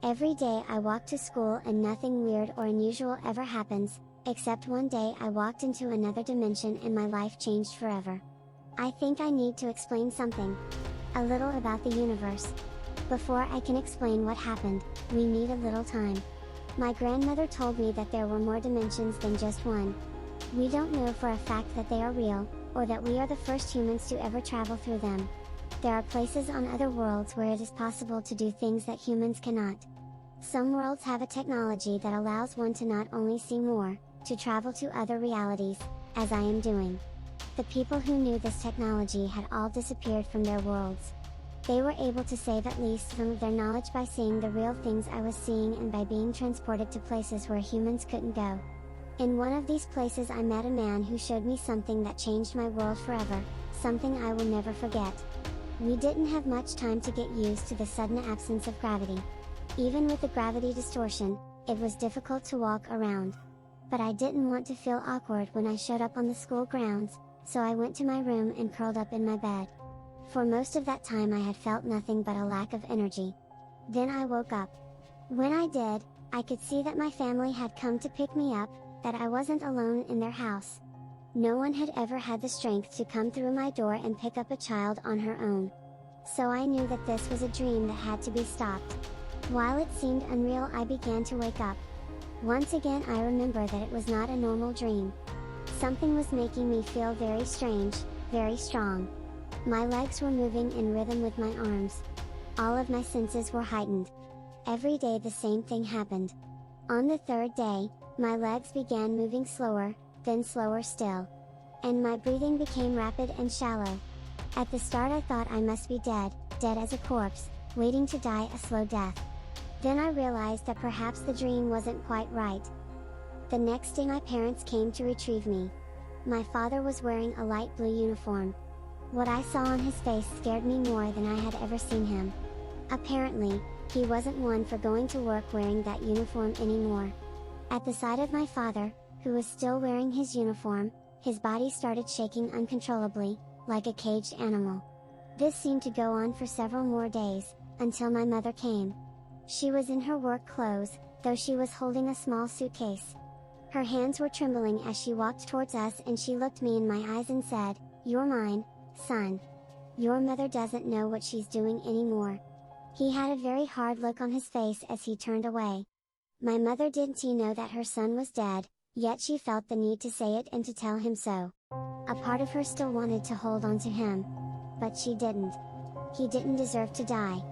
Every day I walk to school and nothing weird or unusual ever happens, except one day I walked into another dimension and my life changed forever. I think I need to explain something. A little about the universe. Before I can explain what happened, we need a little time. My grandmother told me that there were more dimensions than just one. We don't know for a fact that they are real, or that we are the first humans to ever travel through them. There are places on other worlds where it is possible to do things that humans cannot. Some worlds have a technology that allows one to not only see more, to travel to other realities, as I am doing. The people who knew this technology had all disappeared from their worlds. They were able to save at least some of their knowledge by seeing the real things I was seeing and by being transported to places where humans couldn't go. In one of these places I met a man who showed me something that changed my world forever, something I will never forget. We didn't have much time to get used to the sudden absence of gravity. Even with the gravity distortion, it was difficult to walk around. But I didn't want to feel awkward when I showed up on the school grounds, so I went to my room and curled up in my bed. For most of that time I had felt nothing but a lack of energy. Then I woke up. When I did, I could see that my family had come to pick me up, that I wasn't alone in their house. No one had ever had the strength to come through my door and pick up a child on her own. So I knew that this was a dream that had to be stopped. While it seemed unreal, I began to wake up. Once again I remember that it was not a normal dream. Something was making me feel very strange, very strong. My legs were moving in rhythm with my arms. All of my senses were heightened. Every day the same thing happened. On the third day, my legs began moving slower, then slower still. And my breathing became rapid and shallow. At the start I thought I must be dead as a corpse, waiting to die a slow death. Then I realized that perhaps the dream wasn't quite right. The next day my parents came to retrieve me. My father was wearing a light blue uniform. What I saw on his face scared me more than I had ever seen him. Apparently, he wasn't one for going to work wearing that uniform anymore. At the sight of my father, who was still wearing his uniform, his body started shaking uncontrollably, like a caged animal. This seemed to go on for several more days, until my mother came. She was in her work clothes, though she was holding a small suitcase. Her hands were trembling as she walked towards us and she looked me in my eyes and said, "You're mine, son. Your mother doesn't know what she's doing anymore." He had a very hard look on his face as he turned away. My mother didn't know that her son was dead, yet she felt the need to say it and to tell him so. A part of her still wanted to hold on to him. But she didn't. He didn't deserve to die.